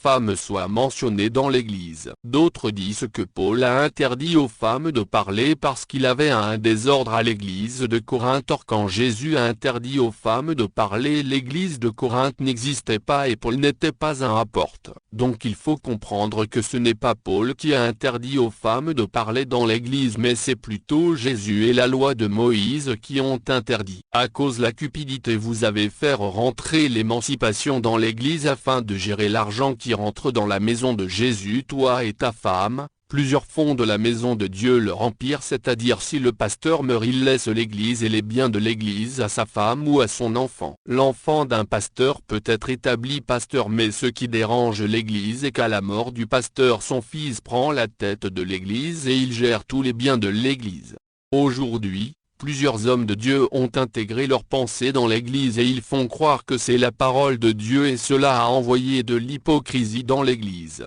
femme soit mentionnée dans l'Église. D'autres disent que Paul a interdit aux femmes de parler parce qu'il avait un désordre à l'Église de Corinthe. Or quand Jésus a interdit aux femmes de parler, l'Église de Corinthe n'existait pas et Paul n'était pas un apôtre. Donc il faut comprendre que ce n'est pas Paul qui a interdit aux femmes de parler dans l'Église, mais c'est plutôt Jésus et la loi de Moïse qui ont interdit. À cause de la cupidité, vous avez fait rentrer l'émancipation dans l'Église afin de gérer l'argent qui rentre dans la maison de Jésus. Toi et ta femme, plusieurs font de la maison de Dieu leur empire, c'est-à-dire si le pasteur meurt, il laisse l'Église et les biens de l'Église à sa femme ou à son enfant. L'enfant d'un pasteur peut être établi pasteur, mais ce qui dérange l'Église est qu'à la mort du pasteur, son fils prend la tête de l'Église et il gère tous les biens de l'Église. Aujourd'hui, plusieurs hommes de Dieu ont intégré leurs pensées dans l'Église et ils font croire que c'est la parole de Dieu, et cela a envoyé de l'hypocrisie dans l'Église.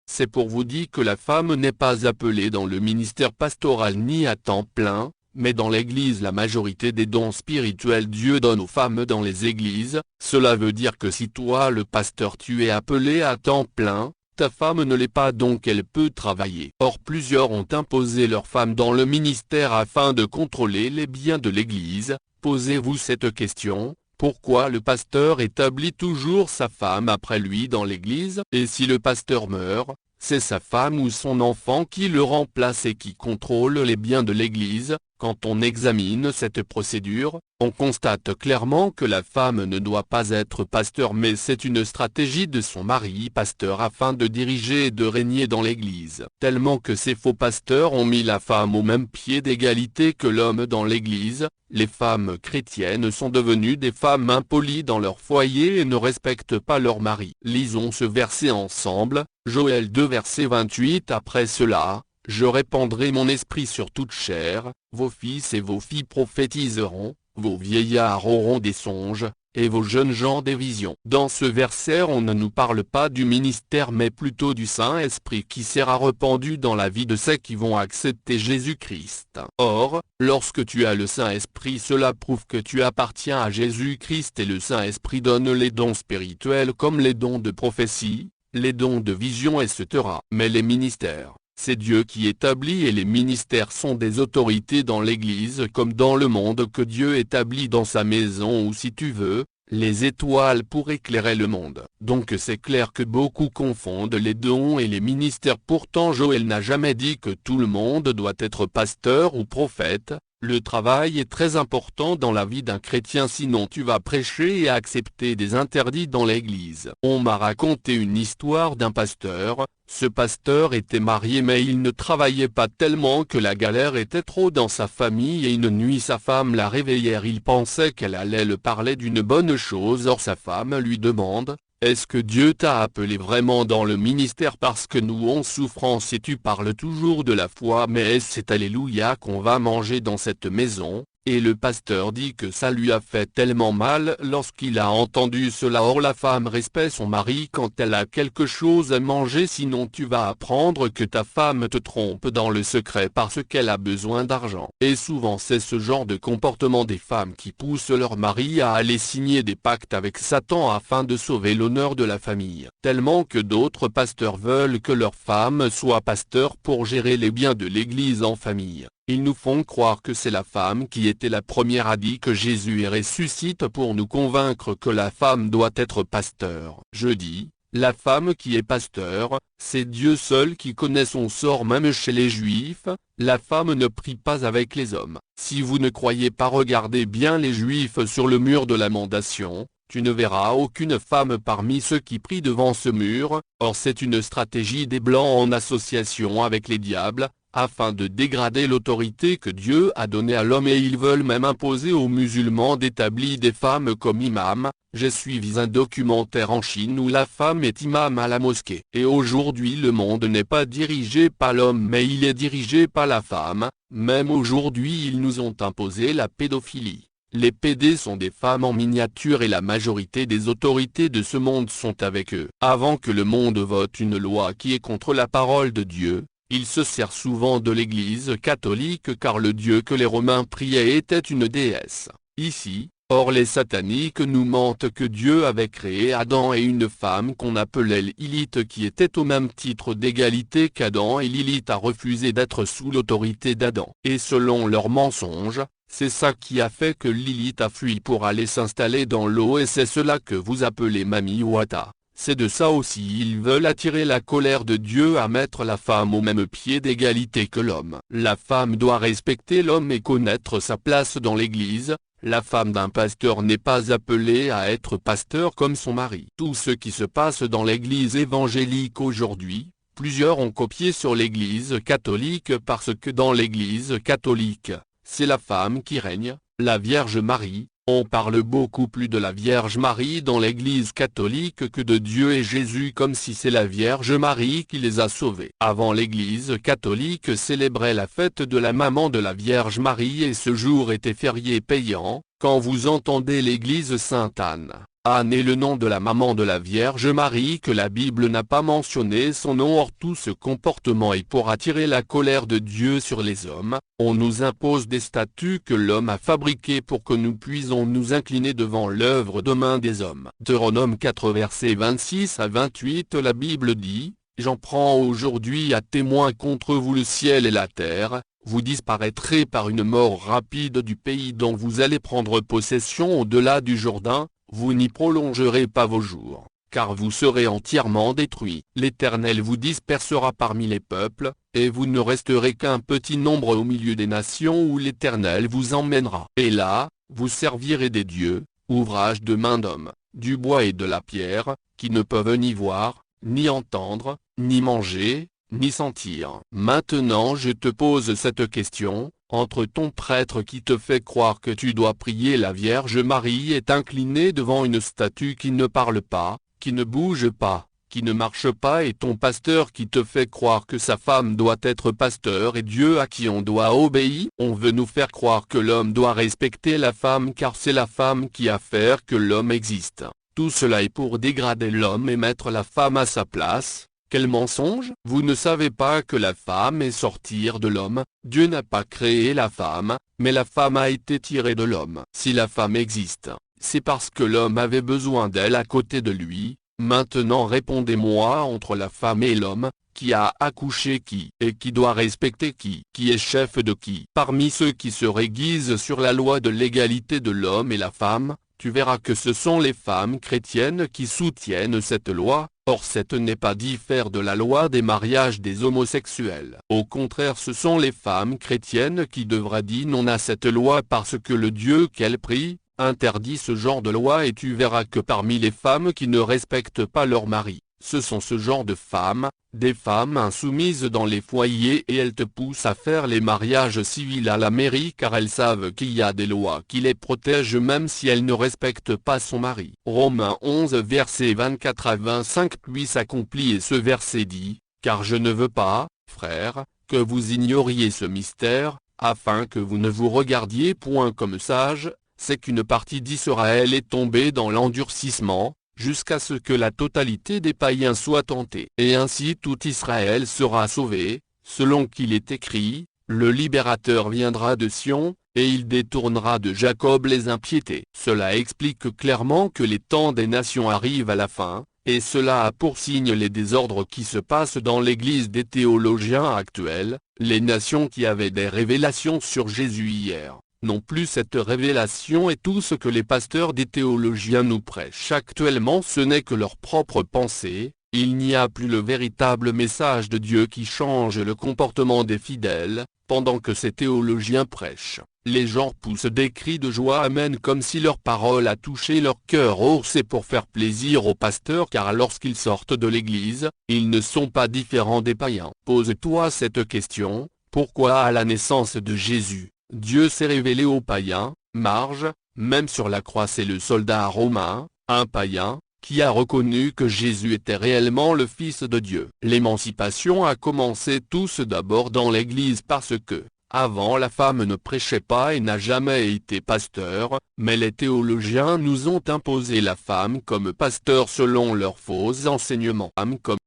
C'est pour vous dire que la femme n'est pas appelée dans le ministère pastoral ni à temps plein, mais dans l'Église la majorité des dons spirituels Dieu donne aux femmes dans les églises. Cela veut dire que si toi le pasteur tu es appelé à temps plein, ta femme ne l'est pas, donc elle peut travailler. Or plusieurs ont imposé leur femme dans le ministère afin de contrôler les biens de l'Église. Posez-vous cette question: pourquoi le pasteur établit toujours sa femme après lui dans l'Église? Et si le pasteur meurt, c'est sa femme ou son enfant qui le remplace et qui contrôle les biens de l'Église. Quand on examine cette procédure, on constate clairement que la femme ne doit pas être pasteur, mais c'est une stratégie de son mari pasteur afin de diriger et de régner dans l'Église. Tellement que ces faux pasteurs ont mis la femme au même pied d'égalité que l'homme dans l'Église, les femmes chrétiennes sont devenues des femmes impolies dans leur foyer et ne respectent pas leur mari. Lisons ce verset ensemble, Joël 2 verset 28. Après cela, je répandrai mon esprit sur toute chair, vos fils et vos filles prophétiseront, vos vieillards auront des songes, et vos jeunes gens des visions. Dans ce verset on ne nous parle pas du ministère mais plutôt du Saint-Esprit qui sera répandu dans la vie de ceux qui vont accepter Jésus-Christ. Or, lorsque tu as le Saint-Esprit, cela prouve que tu appartiens à Jésus-Christ, et le Saint-Esprit donne les dons spirituels comme les dons de prophétie, les dons de vision, etc. Mais les ministères, c'est Dieu qui établit, et les ministères sont des autorités dans l'Église comme dans le monde que Dieu établit dans sa maison, ou si tu veux, les étoiles pour éclairer le monde. Donc c'est clair que beaucoup confondent les dons et les ministères. Pourtant Joël n'a jamais dit que tout le monde doit être pasteur ou prophète. Le travail est très important dans la vie d'un chrétien, sinon tu vas prêcher et accepter des interdits dans l'Église. On m'a raconté une histoire d'un pasteur. Ce pasteur était marié mais il ne travaillait pas tellement que la galère était trop dans sa famille, et une nuit sa femme l'a réveillé. Il pensait qu'elle allait le parler d'une bonne chose. Or sa femme lui demande: est-ce que Dieu t'a appelé vraiment dans le ministère? Parce que nous en souffrance et tu parles toujours de la foi, mais c'est alléluia qu'on va manger dans cette maison? Et le pasteur dit que ça lui a fait tellement mal lorsqu'il a entendu cela. Or la femme respecte son mari quand elle a quelque chose à manger, sinon tu vas apprendre que ta femme te trompe dans le secret parce qu'elle a besoin d'argent. Et souvent c'est ce genre de comportement des femmes qui poussent leur mari à aller signer des pactes avec Satan afin de sauver l'honneur de la famille. Tellement que d'autres pasteurs veulent que leur femme soit pasteur pour gérer les biens de l'Église en famille. Ils nous font croire que c'est la femme qui était la première à dire que Jésus est ressuscite pour nous convaincre que la femme doit être pasteur. Je dis, la femme qui est pasteur, c'est Dieu seul qui connaît son sort. Même chez les Juifs, la femme ne prie pas avec les hommes. Si vous ne croyez pas, regardez bien les Juifs sur le mur de lamentation. Tu ne verras aucune femme parmi ceux qui prient devant ce mur. Or c'est une stratégie des Blancs en association avec les diables, afin de dégrader l'autorité que Dieu a donnée à l'homme, et ils veulent même imposer aux musulmans d'établir des femmes comme imams. J'ai suivi un documentaire en Chine où la femme est imam à la mosquée. Et aujourd'hui le monde n'est pas dirigé par l'homme mais il est dirigé par la femme. Même aujourd'hui ils nous ont imposé la pédophilie. Les PD sont des femmes en miniature et la majorité des autorités de ce monde sont avec eux. Avant que le monde vote une loi qui est contre la parole de Dieu, il se sert souvent de l'Église catholique car le Dieu que les Romains priaient était une déesse. Ici, Or les sataniques nous mentent que Dieu avait créé Adam et une femme qu'on appelait Lilith qui était au même titre d'égalité qu'Adam, et Lilith a refusé d'être sous l'autorité d'Adam. Et selon leurs mensonges, c'est ça qui a fait que Lilith a fui pour aller s'installer dans l'eau, et c'est cela que vous appelez Mami Wata. C'est de ça aussi ils veulent attirer la colère de Dieu à mettre la femme au même pied d'égalité que l'homme. La femme doit respecter l'homme et connaître sa place dans l'Église. La femme d'un pasteur n'est pas appelée à être pasteur comme son mari. Tout ce qui se passe dans l'Église évangélique aujourd'hui, plusieurs ont copié sur l'Église catholique parce que dans l'Église catholique, c'est la femme qui règne, la Vierge Marie. On parle beaucoup plus de la Vierge Marie dans l'Église catholique que de Dieu et Jésus, comme si c'est la Vierge Marie qui les a sauvés. Avant, l'Église catholique célébrait la fête de la maman de la Vierge Marie et ce jour était férié payant. Quand vous entendez l'Église Sainte-Anne, Anne est le nom de la maman de la Vierge Marie que la Bible n'a pas mentionné son nom. Or tout ce comportement est pour attirer la colère de Dieu sur les hommes. On nous impose des statues que l'homme a fabriquées pour que nous puissions nous incliner devant l'œuvre de main des hommes. Deutéronome 4 versets 26 à 28. La Bible dit: J'en prends aujourd'hui à témoin contre vous le ciel et la terre. Vous disparaîtrez par une mort rapide du pays dont vous allez prendre possession au-delà du Jourdain. Vous n'y prolongerez pas vos jours, car vous serez entièrement détruits. L'Éternel vous dispersera parmi les peuples, et vous ne resterez qu'un petit nombre au milieu des nations où l'Éternel vous emmènera. Et là, vous servirez des dieux, ouvrage de main d'homme, du bois et de la pierre, qui ne peuvent ni voir, ni entendre, ni manger, ni sentir. Maintenant je te pose cette question. Entre ton prêtre qui te fait croire que tu dois prier la Vierge Marie et t'incliner devant une statue qui ne parle pas, qui ne bouge pas, qui ne marche pas, et ton pasteur qui te fait croire que sa femme doit être pasteur et Dieu à qui on doit obéir, on veut nous faire croire que l'homme doit respecter la femme car c'est la femme qui a fait que l'homme existe. Tout cela est pour dégrader l'homme et mettre la femme à sa place. Quel mensonge! Vous ne savez pas que la femme est sortie de l'homme. Dieu n'a pas créé la femme, mais la femme a été tirée de l'homme. Si la femme existe, c'est parce que l'homme avait besoin d'elle à côté de lui. Maintenant répondez-moi, entre la femme et l'homme, qui a accouché qui, et qui doit respecter qui est chef de qui? Parmi ceux qui se réguisent sur la loi de l'égalité de l'homme et la femme, tu verras que ce sont les femmes chrétiennes qui soutiennent cette loi. Or cette n'est pas différente de la loi des mariages des homosexuels. Au contraire, ce sont les femmes chrétiennes qui devraient dire non à cette loi parce que le Dieu qu'elles prient interdit ce genre de loi, et tu verras que parmi les femmes qui ne respectent pas leur mari, ce sont ce genre de femmes, des femmes insoumises dans les foyers, et elles te poussent à faire les mariages civils à la mairie car elles savent qu'il y a des lois qui les protègent même si elles ne respectent pas son mari. Romains 11 versets 24 à 25 puis s'accomplit, et ce verset dit: Car je ne veux pas, frères, que vous ignoriez ce mystère, afin que vous ne vous regardiez point comme sages, c'est qu'une partie d'Israël est tombée dans l'endurcissement, jusqu'à ce que la totalité des païens soit tentée. Et ainsi tout Israël sera sauvé, selon qu'il est écrit: Le libérateur viendra de Sion, et il détournera de Jacob les impiétés. Cela explique clairement que les temps des nations arrivent à la fin, et cela a pour signe les désordres qui se passent dans l'Église des théologiens actuels. Les nations qui avaient des révélations sur Jésus hier non plus cette révélation, et tout ce que les pasteurs des théologiens nous prêchent actuellement ce n'est que leur propre pensée. Il n'y a plus le véritable message de Dieu qui change le comportement des fidèles. Pendant que ces théologiens prêchent, les gens poussent des cris de joie amen comme si leur parole a touché leur cœur. Or c'est pour faire plaisir aux pasteurs car lorsqu'ils sortent de l'église, ils ne sont pas différents des païens. Pose-toi cette question: pourquoi à la naissance de Jésus, Dieu s'est révélé aux païens? Marge, même sur la croix, c'est le soldat romain, un païen, qui a reconnu que Jésus était réellement le Fils de Dieu. L'émancipation a commencé tous d'abord dans l'Église parce que, avant, la femme ne prêchait pas et n'a jamais été pasteur, mais les théologiens nous ont imposé la femme comme pasteur selon leurs faux enseignements. Femme comme